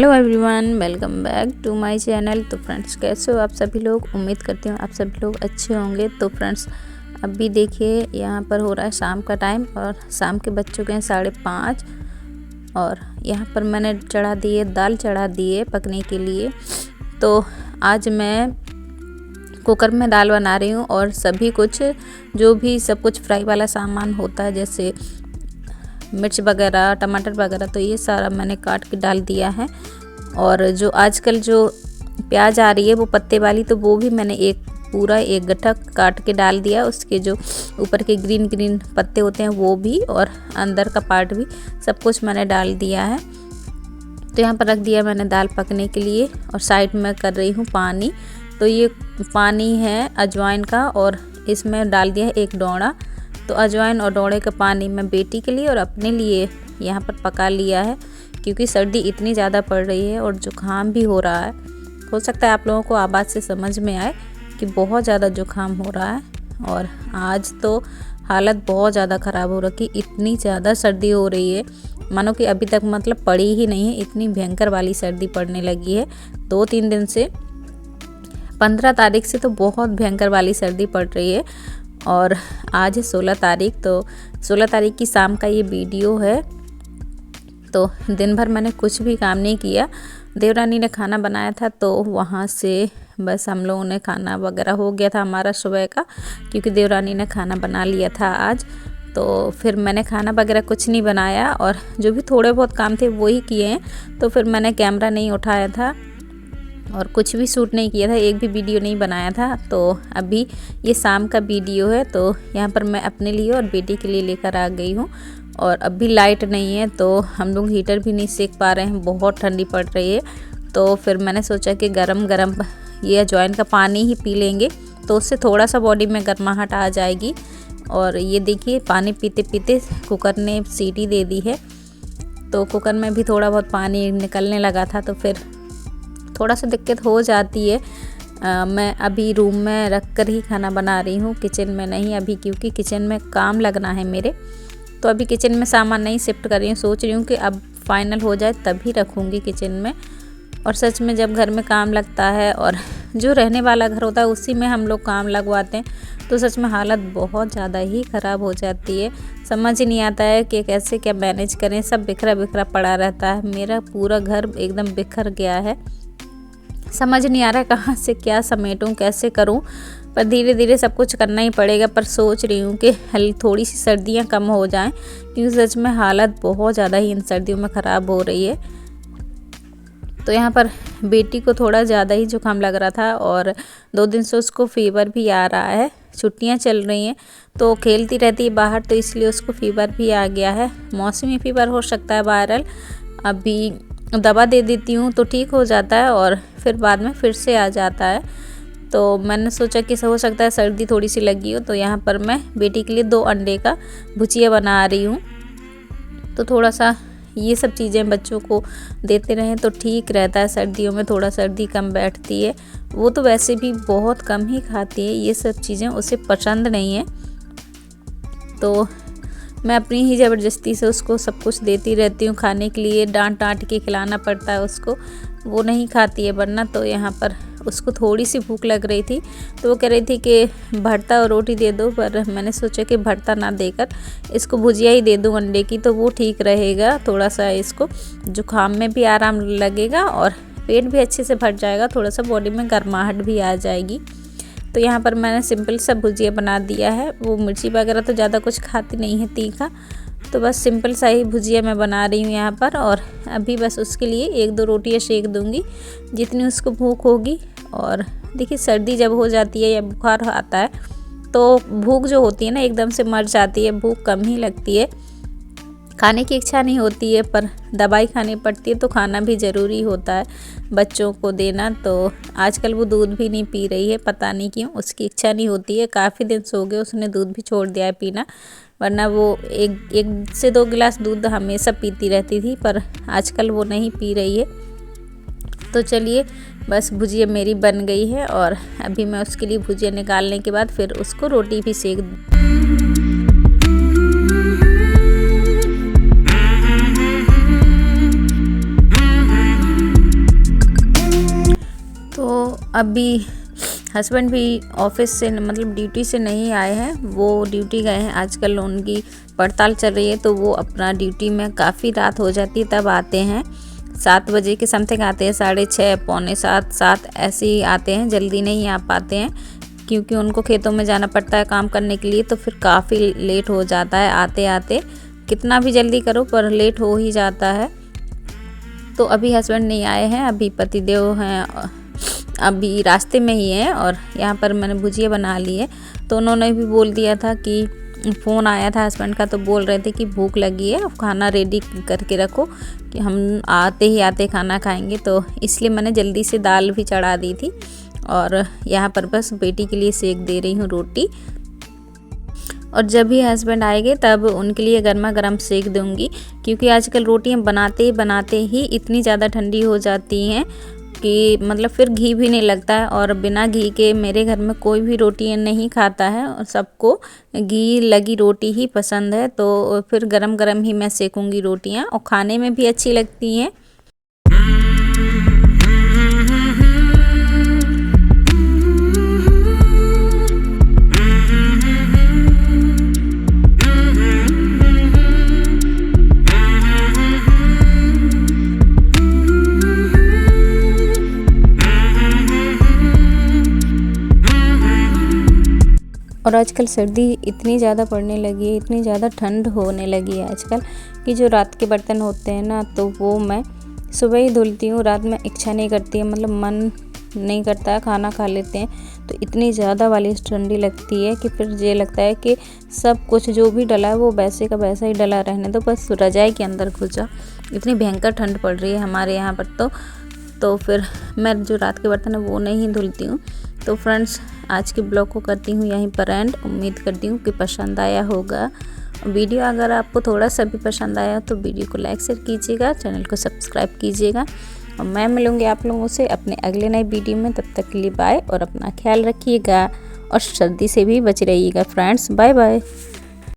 Hello everyone, welcome back to my channel. तो friends, कैसे हो आप सभी लोग? उम्मीद करती हूँ आप सभी लोग अच्छे होंगे। तो फ्रेंड्स, अभी देखिए यहाँ पर हो रहा है शाम का टाइम और शाम के बज चुके हैं 5:30 और यहाँ पर मैंने दाल चढ़ा दिए पकने के लिए। तो आज मैं कुकर में दाल बना रही हूँ और सभी कुछ सब कुछ फ्राई वाला सामान होता है, जैसे मिर्च वगैरह, टमाटर वगैरह, तो ये सारा मैंने काट के डाल दिया है। और जो आजकल प्याज आ रही है वो पत्ते वाली, तो वो भी मैंने एक गट्ठा काट के डाल दिया। उसके जो ऊपर के ग्रीन पत्ते होते हैं वो भी, और अंदर का पार्ट भी, सब कुछ मैंने डाल दिया है। तो यहाँ पर रख दिया मैंने दाल पकने के लिए और साइड में कर रही हूँ पानी। तो ये पानी है अजवाइन का और इसमें डाल दिया है 1 डोड़ा। तो अजवाइन और डोड़े का पानी मैं बेटी के लिए और अपने लिए यहाँ पर पका लिया है, क्योंकि सर्दी इतनी ज़्यादा पड़ रही है और जुकाम भी हो रहा है। हो सकता है आप लोगों को आवाज़ से समझ में आए कि बहुत ज़्यादा जुकाम हो रहा है। और आज तो हालत बहुत ज़्यादा ख़राब हो रखी, इतनी ज़्यादा सर्दी हो रही है मानो कि अभी तक पड़ी ही नहीं है। इतनी भयंकर वाली सर्दी पड़ने लगी है 2-3 दिन से। 15 तारीख से तो बहुत भयंकर वाली सर्दी पड़ रही है और आज है 16 तारीख। तो 16 तारीख की शाम का ये वीडियो है। तो दिन भर मैंने कुछ भी काम नहीं किया। देवरानी ने खाना बनाया था, तो वहाँ से बस हम लोगों ने खाना वगैरह हो गया था हमारा सुबह का, क्योंकि देवरानी ने खाना बना लिया था आज। तो फिर मैंने खाना वगैरह कुछ नहीं बनाया और जो भी थोड़े बहुत काम थे वो ही किए हैं। तो फिर मैंने कैमरा नहीं उठाया था और कुछ भी शूट नहीं किया था, एक भी वीडियो नहीं बनाया था। तो अभी ये शाम का वीडियो है। तो यहाँ पर मैं अपने लिए और बेटी के लिए लेकर आ गई हूँ। और अभी लाइट नहीं है तो हम लोग हीटर भी नहीं सेक पा रहे हैं, बहुत ठंडी पड़ रही है। तो फिर मैंने सोचा कि गरम गरम ये अजवाइन का पानी ही पी लेंगे, तो उससे थोड़ा सा बॉडी में गर्माहट आ जाएगी। और ये देखिए, पानी पीते पीते कुकर ने सीटी दे दी है। तो कुकर में भी थोड़ा बहुत पानी निकलने लगा था, तो फिर थोड़ा सा दिक्कत हो जाती है। मैं अभी रूम में रख कर ही खाना बना रही हूँ, किचन में नहीं अभी, क्योंकि किचन में काम लगना है मेरे। तो अभी किचन में सामान नहीं शिफ्ट कर रही हूँ, सोच रही हूँ कि अब फाइनल हो जाए तभी रखूँगी किचन में। और सच में जब घर में काम लगता है और जो रहने वाला घर होता है उसी में हम लोग काम लगवाते हैं, तो सच में हालत बहुत ज़्यादा ही ख़राब हो जाती है। समझ ही नहीं आता है कि कैसे क्या मैनेज करें। सब बिखरा बिखरा पड़ा रहता है, मेरा पूरा घर एकदम बिखर गया है। समझ नहीं आ रहा है कहाँ से क्या समेटूं, कैसे करूं। पर धीरे धीरे सब कुछ करना ही पड़ेगा। पर सोच रही हूँ कि थोड़ी सी सर्दियाँ कम हो जाएं, क्योंकि सच में हालत बहुत ज़्यादा ही इन सर्दियों में ख़राब हो रही है। तो यहाँ पर बेटी को थोड़ा ज़्यादा ही जुकाम लग रहा था और 2 दिन से उसको फीवर भी आ रहा है। छुट्टियाँ चल रही हैं तो खेलती रहती है बाहर, तो इसलिए उसको फीवर भी आ गया है। मौसमी फीवर हो सकता है, वायरल। अभी दवा दे देती हूँ तो ठीक हो जाता है और फिर बाद में फिर से आ जाता है। तो मैंने सोचा कि हो सकता है सर्दी थोड़ी सी लगी हो। तो यहाँ पर मैं बेटी के लिए 2 अंडे का भुजिया बना रही हूँ। तो थोड़ा सा ये सब चीज़ें बच्चों को देते रहें तो ठीक रहता है। सर्दियों में थोड़ा सर्दी कम बैठती है। वो तो वैसे भी बहुत कम ही खाती है, ये सब चीज़ें उसे पसंद नहीं है। तो मैं अपनी ही ज़बरदस्ती से उसको सब कुछ देती रहती हूँ खाने के लिए। डांट के खिलाना पड़ता है उसको, वो नहीं खाती है वरना। तो यहाँ पर उसको थोड़ी सी भूख लग रही थी, तो वो कह रही थी कि भरता और रोटी दे दो। पर मैंने सोचा कि भरता ना देकर इसको भुजिया ही दे दूँ अंडे की, तो वो ठीक रहेगा। थोड़ा सा इसको जुकाम में भी आराम लगेगा और पेट भी अच्छे से भर जाएगा, थोड़ा सा बॉडी में गर्माहट भी आ जाएगी। तो यहाँ पर मैंने सिंपल सा भुजिया बना दिया है। वो मिर्ची वगैरह तो ज़्यादा कुछ खाती नहीं है तीखा, तो बस सिंपल सा ही भुजिया मैं बना रही हूँ यहाँ पर। और अभी बस उसके लिए 1-2 रोटियाँ सेक दूँगी, जितनी उसको भूख होगी। और देखिए, सर्दी जब हो जाती है या बुखार आता है तो भूख जो होती है ना एकदम से मर जाती है, भूख कम ही लगती है, खाने की इच्छा नहीं होती है। पर दवाई खानी पड़ती है तो खाना भी ज़रूरी होता है बच्चों को देना। तो आजकल वो दूध भी नहीं पी रही है, पता नहीं क्यों, उसकी इच्छा नहीं होती है। काफ़ी दिन से हो गए उसने दूध भी छोड़ दिया है पीना, वरना वो 1 से 2 गिलास दूध हमेशा पीती रहती थी, पर आजकल वो नहीं पी रही है। तो चलिए, बस भुजिया मेरी बन गई है और अभी मैं उसके लिए भुजिया निकालने के बाद फिर उसको रोटी भी सेक अभी हस्बैंड भी ऑफिस से मतलब ड्यूटी से नहीं आए हैं, वो ड्यूटी गए हैं। आजकल उनकी पड़ताल चल रही है, तो वो अपना ड्यूटी में काफ़ी रात हो जाती है तब आते हैं। 7 बजे के समथिंग आते हैं, 6:30 पौने 7 ऐसे ही आते हैं, जल्दी नहीं आ पाते हैं क्योंकि उनको खेतों में जाना पड़ता है काम करने के लिए, तो फिर काफ़ी लेट हो जाता है आते आते। कितना भी जल्दी करो पर लेट हो ही जाता है। तो अभी हस्बैंड नहीं आए हैं, अभी पतिदेव हैं, अभी रास्ते में ही हैं। और यहाँ पर मैंने भुजिया बना ली है, तो उन्होंने भी बोल दिया था कि फ़ोन आया था हस्बैंड का, तो बोल रहे थे कि भूख लगी है, खाना रेडी करके रखो कि हम आते खाना खाएंगे। तो इसलिए मैंने जल्दी से दाल भी चढ़ा दी थी और यहाँ पर बस बेटी के लिए सेक दे रही हूँ रोटी। और जब भी हस्बैंड आएंगे तब उनके लिए गर्मा गर्म सेक दूंगी, क्योंकि आजकल रोटियां बनाते ही इतनी ज़्यादा ठंडी हो जाती हैं कि मतलब फिर घी भी नहीं लगता है। और बिना घी के मेरे घर में कोई भी रोटी नहीं खाता है, और सबको घी लगी रोटी ही पसंद है। तो फिर गरम गरम ही मैं सेकूंगी रोटियां, और खाने में भी अच्छी लगती हैं। और आजकल सर्दी इतनी ज़्यादा पड़ने लगी है, इतनी ज़्यादा ठंड होने लगी है आजकल कि जो रात के बर्तन होते हैं ना, तो वो मैं सुबह ही धुलती हूँ। रात में इच्छा नहीं करती है, मतलब मन नहीं करता है, खाना खा लेते हैं तो इतनी ज़्यादा वाली ठंडी लगती है कि फिर ये लगता है कि सब कुछ जो भी डला है वो वैसे का वैसा ही डला रहने दो, बस रजाई के अंदर घुस जाओ। इतनी भयंकर ठंड पड़ रही है हमारे यहाँ पर। तो फिर मैं जो रात के बर्तन है वो नहीं धुलती हूँ। तो फ्रेंड्स, आज के ब्लॉग को करती हूँ यहीं पर एंड। उम्मीद करती हूँ कि पसंद आया होगा वीडियो। अगर आपको थोड़ा सा भी पसंद आया तो वीडियो को लाइक शेयर कीजिएगा, चैनल को सब्सक्राइब कीजिएगा। और मैं मिलूँगी आप लोगों से अपने अगले नए वीडियो में। तब तक के लिए बाय, और अपना ख्याल रखिएगा और सर्दी से भी बच रहिएगा फ्रेंड्स। Bye bye.